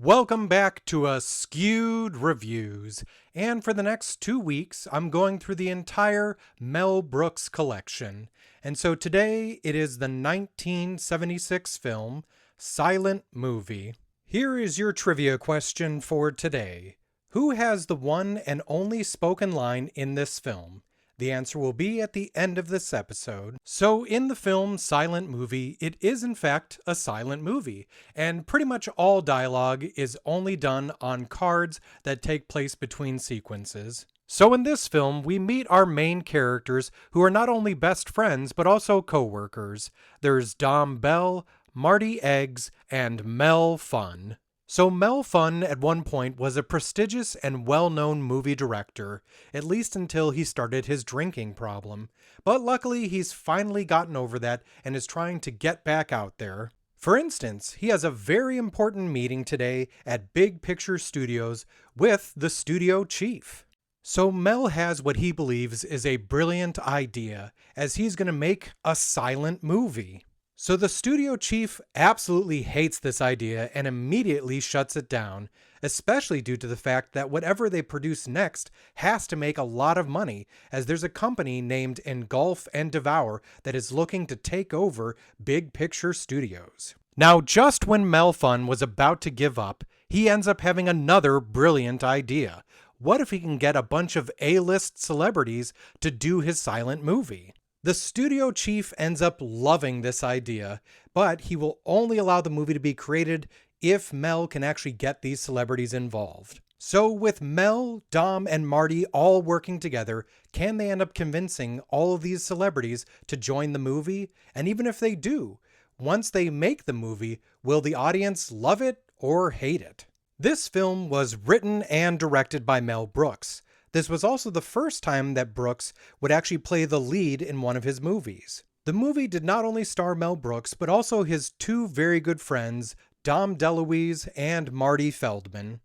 Welcome back to Askewed Reviews, and for the next 2 weeks, I'm going through the entire Mel Brooks collection. And so today, it is the 1976 film, Silent Movie. Here is your trivia question for today. Who has the one and only spoken line in this film? The answer will be at the end of this episode. So in the film Silent Movie, it is in fact a silent movie, and pretty much all dialogue is only done on cards that take place between sequences. So in this film, we meet our main characters who are not only best friends, but also co-workers. There's Dom Bell, Marty Eggs, and Mel Funn. So Mel Funn at one point was a prestigious and well-known movie director, at least until he started his drinking problem. But luckily he's finally gotten over that and is trying to get back out there. For instance, he has a very important meeting today at Big Picture Studios with the studio chief. So Mel has what he believes is a brilliant idea, as he's going to make a silent movie. So the studio chief absolutely hates this idea and immediately shuts it down, especially due to the fact that whatever they produce next has to make a lot of money, as there's a company named Engulf and Devour that is looking to take over Big Picture Studios. Now, just when Mel Funn was about to give up, he ends up having another brilliant idea. What if he can get a bunch of A-list celebrities to do his silent movie? The studio chief ends up loving this idea, but he will only allow the movie to be created if Mel can actually get these celebrities involved. So with Mel, Dom, and Marty all working together, can they end up convincing all of these celebrities to join the movie? And even if they do, once they make the movie, will the audience love it or hate it? This film was written and directed by Mel Brooks. This was also the first time that Brooks would actually play the lead in one of his movies. The movie did not only star Mel Brooks, but also his two very good friends, Dom DeLuise and Marty Feldman.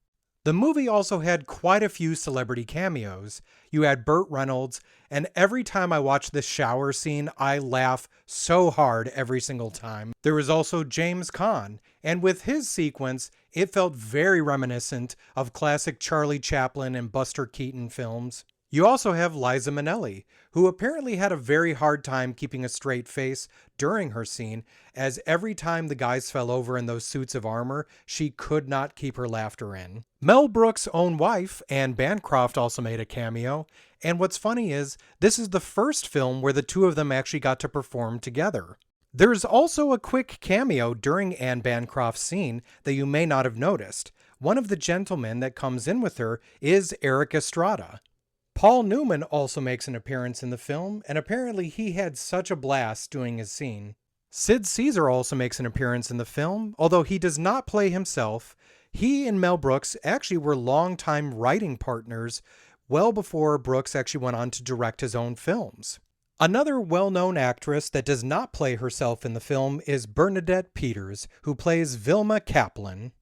The movie also had quite a few celebrity cameos. You had Burt Reynolds, and every time I watch this shower scene, I laugh so hard every single time. There was also James Caan, and with his sequence, it felt very reminiscent of classic Charlie Chaplin and Buster Keaton films. You also have Liza Minnelli, who apparently had a very hard time keeping a straight face during her scene, as every time the guys fell over in those suits of armor, she could not keep her laughter in. Mel Brooks' own wife, Anne Bancroft, also made a cameo, and what's funny is, this is the first film where the two of them actually got to perform together. There's also a quick cameo during Anne Bancroft's scene that you may not have noticed. One of the gentlemen that comes in with her is Eric Estrada. Paul Newman also makes an appearance in the film, and apparently he had such a blast doing his scene. Sid Caesar also makes an appearance in the film, although he does not play himself. He and Mel Brooks actually were longtime writing partners, well before Brooks actually went on to direct his own films. Another well-known actress that does not play herself in the film is Bernadette Peters, who plays Vilma Kaplan.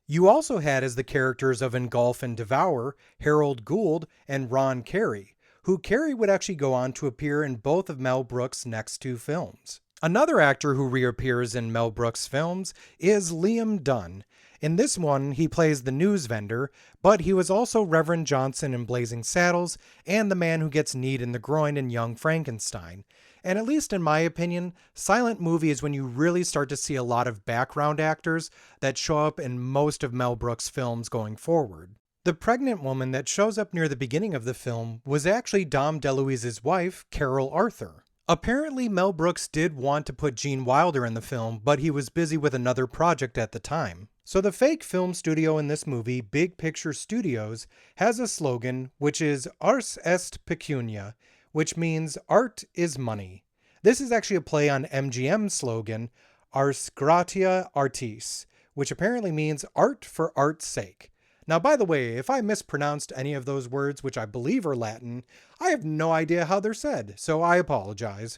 You also had as the characters of Engulf and Devour, Harold Gould and Ron Carey, who Carey would actually go on to appear in both of Mel Brooks' next two films. Another actor who reappears in Mel Brooks' films is Liam Dunn. In this one, he plays the news vendor, but he was also Reverend Johnson in Blazing Saddles and the man who gets kneed in the groin in Young Frankenstein. And at least in my opinion, silent movie is when you really start to see a lot of background actors that show up in most of Mel Brooks' films going forward. The pregnant woman that shows up near the beginning of the film was actually Dom DeLuise's wife, Carol Arthur. Apparently, Mel Brooks did want to put Gene Wilder in the film, but he was busy with another project at the time. So the fake film studio in this movie, Big Picture Studios, has a slogan which is Ars est pecunia, which means art is money. This is actually a play on MGM's slogan, Ars gratia artis, which apparently means art for art's sake. Now, by the way, if I mispronounced any of those words, which I believe are Latin, I have no idea how they're said, so I apologize.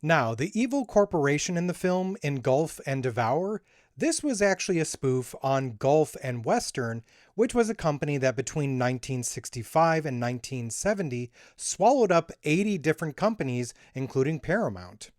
Now, the evil corporation in the film, Engulf and Devour, this was actually a spoof on Gulf and Western, which was a company that between 1965 and 1970 swallowed up 80 different companies, including Paramount.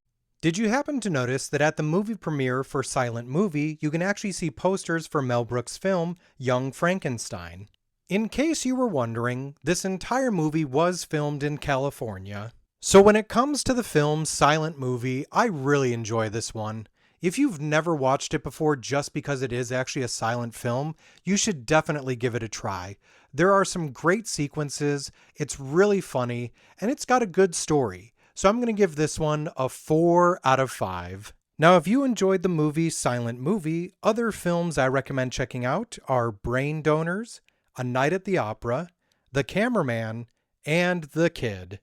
Did you happen to notice that at the movie premiere for Silent Movie, you can actually see posters for Mel Brooks' film, Young Frankenstein? In case you were wondering, this entire movie was filmed in California. So when it comes to the film Silent Movie, I really enjoy this one. If you've never watched it before just because it is actually a silent film, you should definitely give it a try. There are some great sequences, it's really funny, and it's got a good story. So I'm going to give this one a 4 out of 5. Now, if you enjoyed the movie Silent Movie, other films I recommend checking out are Brain Donors, A Night at the Opera, The Cameraman, and The Kid.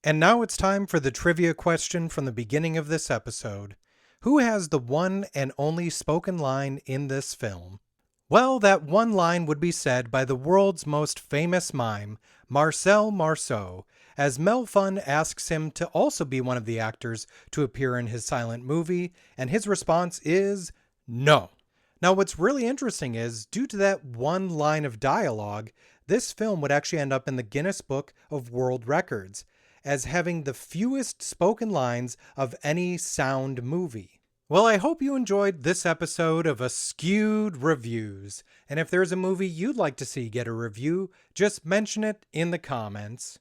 And now it's time for the trivia question from the beginning of this episode. Who has the one and only spoken line in this film? Well, that one line would be said by the world's most famous mime, Marcel Marceau, as Mel Funn asks him to also be one of the actors to appear in his silent movie, and his response is no. Now, what's really interesting is, due to that one line of dialogue, this film would actually end up in the Guinness Book of World Records as having the fewest spoken lines of any sound movie. Well, I hope you enjoyed this episode of Askewed Reviews, and if there's a movie you'd like to see get a review, just mention it in the comments.